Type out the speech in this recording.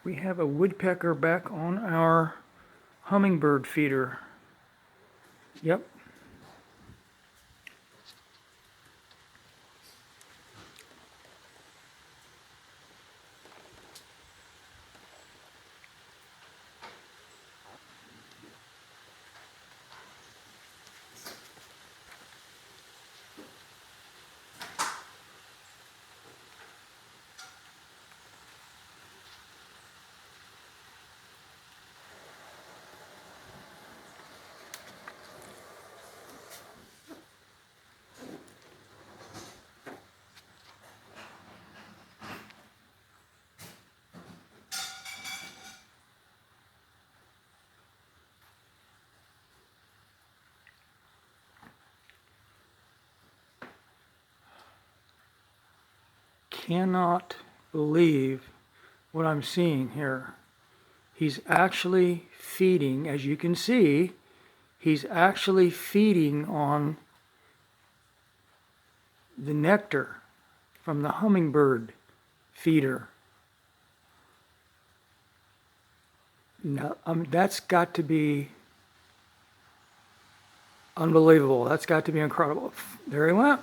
We have a woodpecker back on our hummingbird feeder. Yep. Cannot believe what I'm seeing here. He's actually feeding, as you can see, he's actually feeding on the nectar from the hummingbird feeder. Now, that's got to be unbelievable. That's got to be incredible. There he went.